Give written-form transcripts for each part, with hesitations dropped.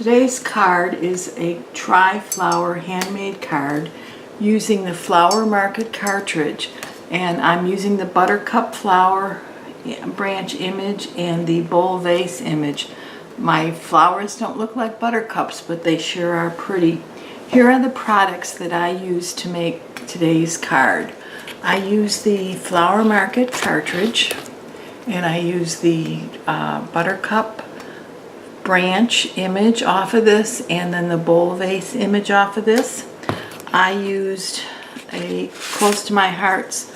Today's card is a tri-flower handmade card using the Flower Market cartridge, and I'm using the buttercup flower branch image and the bowl vase image. My flowers don't look like buttercups, but they sure are pretty. Here are the products that I use to make today's card. I use the Flower Market cartridge, and I use the buttercup branch image off of this, and then the bowl vase image off of this. I used a close to my heart's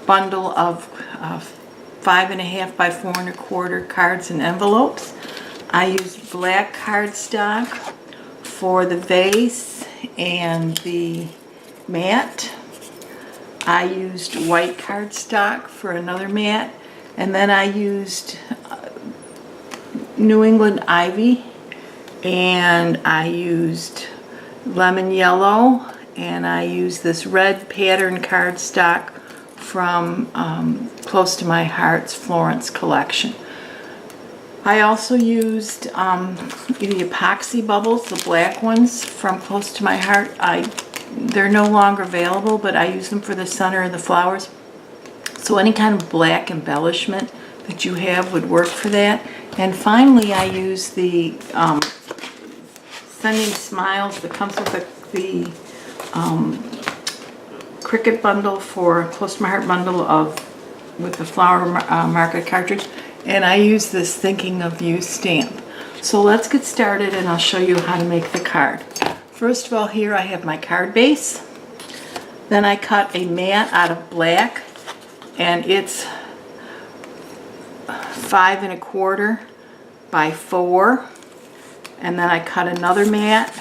bundle of 5.5 by 4 1/4 cards and envelopes. I used black cardstock for the vase and the mat. I used white cardstock for another mat, and then I used New England ivy, and I used lemon yellow, and I used this red pattern cardstock from Close to My Heart's Florence collection. I also used the epoxy bubbles, the black ones from Close to My Heart. They're no longer available, but I use them for the center of the flowers. So any kind of black embellishment that you have would work for that. And finally, I use the Sending Smiles that comes with the Cricut bundle for Close to My Heart bundle with the Flower Market cartridge. And I use this Thinking of You stamp. So let's get started, and I'll show you how to make the card. First of all, here I have my card base. Then I cut a mat out of black, and it's 5 1/4 by 4. And then I cut another mat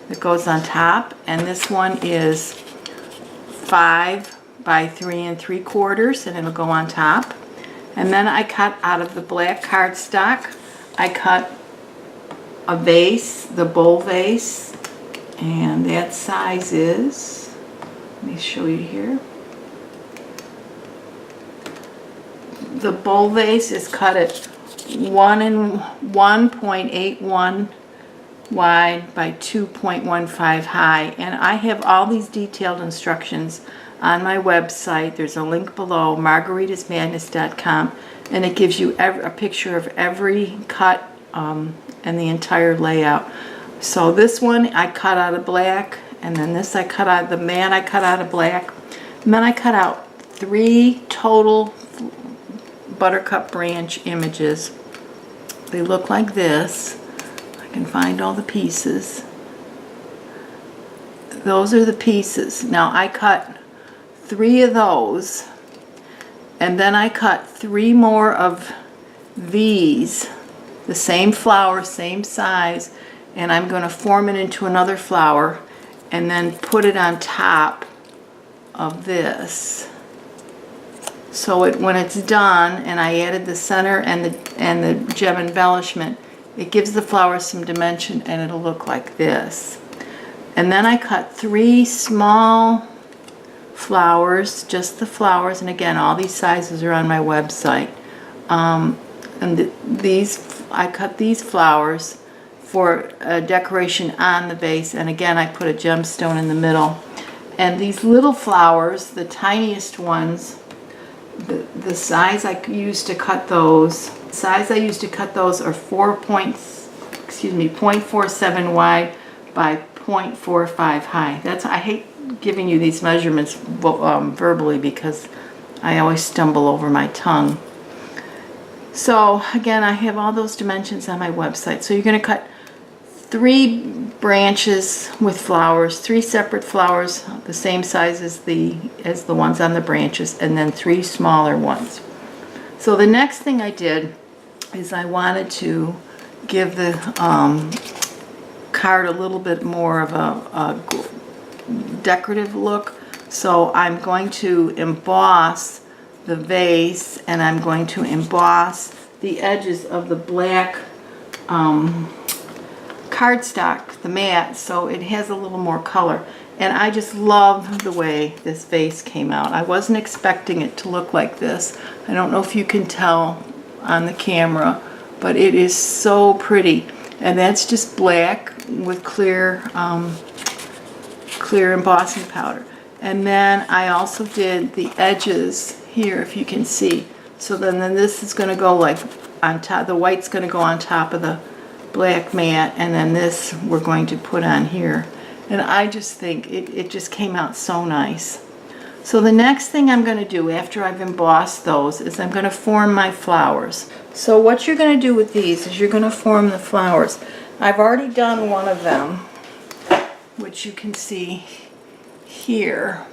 that goes on top, and this one is 5 by 3 3/4, and it'll go on top. And then I cut out of the black cardstock, I cut a vase, the bowl vase, and that size is, let me show you here. The bowl vase is cut at 1.81 wide by 2.15 high, and I have all these detailed instructions on my website. There's a link below, margaritasmadness.com, and it gives you a picture of every cut and the entire layout. So this one I cut out of black, and then this I cut out, the mat I cut out of black, and then I cut out 3 total buttercup branch images. They look like this. I can find all the pieces. Those are the pieces. Now I cut 3 of those, and then I cut 3 more of these, the same flower, same size, and I'm going to form it into another flower and then put it on top of this. So when it's done, and I added the center and the gem embellishment, it gives the flower some dimension, and it'll look like this. And then I cut 3 small flowers, just the flowers, and again, all these sizes are on my website. I cut these flowers for decoration on the base, and again, I put a gemstone in the middle. And these little flowers, the tiniest ones, the size I used to cut those, are 0.47 wide by 0.45 high. I hate giving you these measurements verbally because I always stumble over my tongue. So again, I have all those dimensions on my website. So you're going to cut 3 branches with flowers, 3 separate flowers, the same size as the ones on the branches, and then 3 smaller ones. So the next thing I did is I wanted to give the card a little bit more of a decorative look. So I'm going to emboss the vase, and I'm going to emboss the edges of the black cardstock, the mat, so it has a little more color. And I just love the way this vase came out. I wasn't expecting it to look like this. I don't know if you can tell on the camera, but it is so pretty. And that's just black with clear embossing powder. And then I also did the edges here, if you can see. So then this is going to go like on top, the white's going to go on top of the black mat, and then this we're going to put on here. And I just think it just came out so nice. So the next thing I'm going to do after I've embossed those is I'm going to form my flowers. So what you're going to do with these is you're going to form the flowers. I've already done one of them, which you can see here.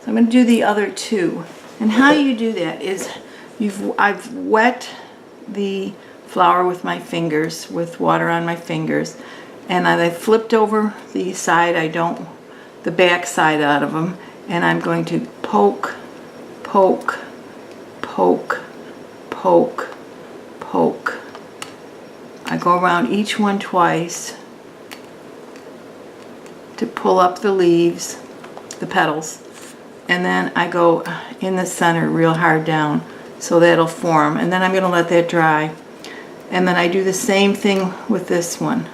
So I'm going to do the other two. And how you do that is I've wet the flower with my fingers, with water on my fingers, and I flipped over the side, the back side out of them, and I'm going to poke, poke, poke, poke, poke. I go around each one twice to pull up the leaves, the petals, and then I go in the center real hard down so that'll form, and then I'm going to let that dry. And then I do the same thing with this one.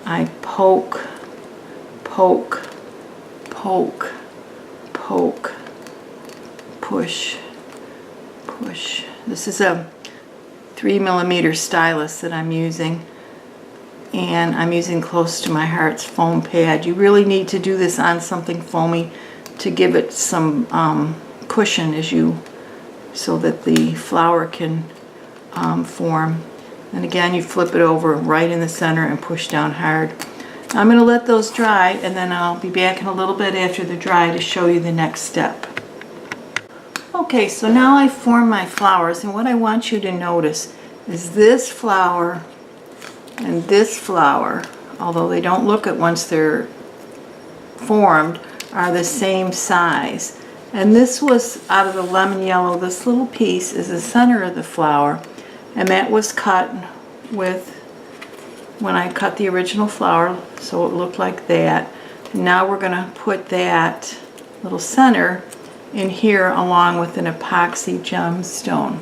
I poke, poke, poke, poke, push, push. This is a 3mm stylus that I'm using, and I'm using Close to My Heart's foam pad. You really need to do this on something foamy to give it some cushion so that the flower can form. And again, you flip it over right in the center and push down hard. I'm going to let those dry, and then I'll be back in a little bit after they're dry to show you the next step. Okay, so now I've formed my flowers, and what I want you to notice is this flower and this flower, although they don't look it once they're formed, are the same size. And this was out of the lemon yellow. This little piece is the center of the flower, and that was cut with, when I cut the original flower, so it looked like that. And now we're going to put that little center in here along with an epoxy gemstone.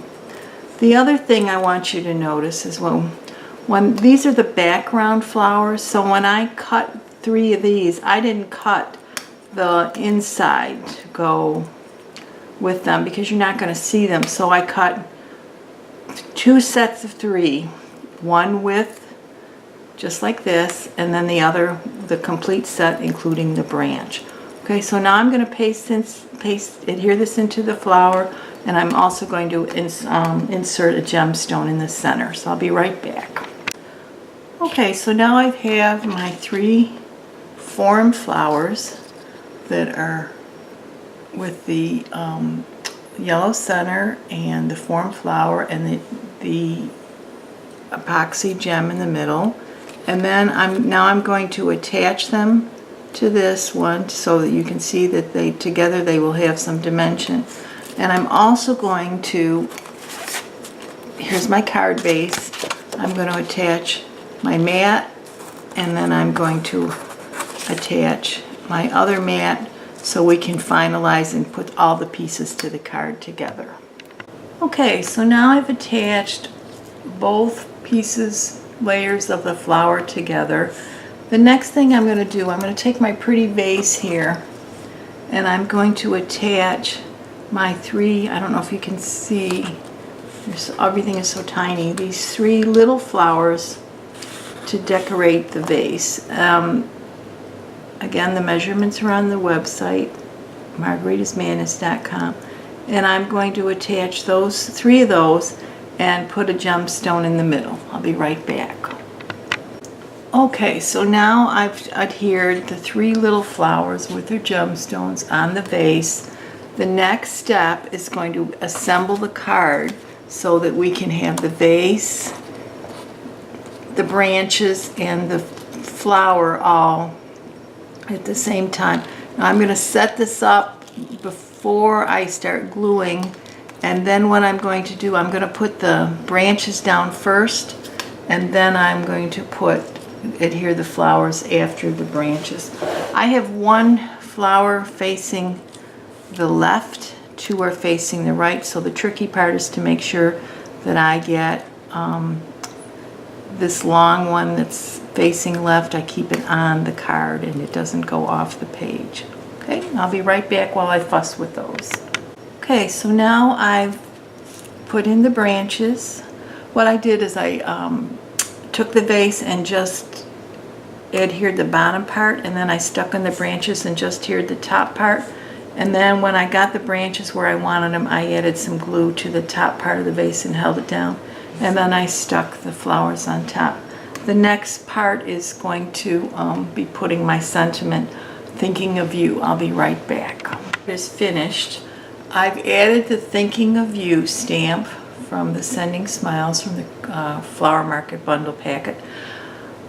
The other thing I want you to notice is when these are the background flowers, so when I cut 3 of these, I didn't cut the inside to go with them because you're not going to see them. So I cut 2 sets of 3, one with just like this, and then the other, the complete set including the branch. Okay, so now I'm going to adhere this into the flower, and I'm also going to insert a gemstone in the center. So I'll be right back. Okay, so now I have my 3 formed flowers that are with the yellow center and the formed flower and the epoxy gem in the middle. And then now I'm going to attach them to this one so that you can see that together they will have some dimension. And I'm also going to, here's my card base, I'm going to attach my mat, and then I'm going to attach my other mat so we can finalize and put all the pieces to the card together. Okay, so now I've attached both layers of the flower together. The next thing I'm going to do, I'm going to take my pretty vase here, and I'm going to attach my 3, I don't know if you can see, everything is so tiny, these 3 little flowers to decorate the vase. Again, the measurements are on the website, margaritasmadness.com, and I'm going to attach 3 of those and put a gemstone in the middle. I'll be right back. Okay, so now I've adhered the 3 little flowers with their gemstones on the vase. The next step is going to assemble the card so that we can have the vase, the branches, and the flower all at the same time. Now I'm going to set this up before I start gluing, and then what I'm going to do, I'm going to put the branches down first, and then I'm going to adhere the flowers after the branches. I have 1 flower facing the left, 2 are facing the right, so the tricky part is to make sure that I get this long one that's facing left, I keep it on the card and it doesn't go off the page. Okay, I'll be right back while I fuss with those. Okay, so now I've put in the branches. What I did is I took the vase and just adhered the bottom part, and then I stuck in the branches and just adhered the top part. And then when I got the branches where I wanted them, I added some glue to the top part of the vase and held it down. And then I stuck the flowers on top. The next part is going to be putting my sentiment, thinking of you. I'll be right back. It's finished. I've added the thinking of you stamp from the Sending Smiles from the Flower Market bundle packet.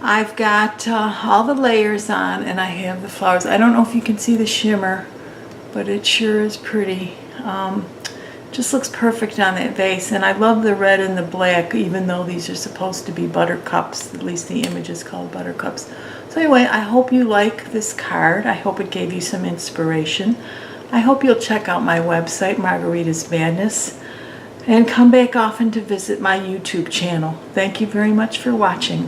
I've got all the layers on, and I have the flowers. I don't know if you can see the shimmer, but it sure is pretty. Just looks perfect on that vase, and I love the red and the black, even though these are supposed to be buttercups. At least the image is called buttercups. So anyway, I hope you like this card. I hope it gave you some inspiration. I hope you'll check out my website, Margarita's Madness, and come back often to visit my YouTube channel. Thank you very much for watching.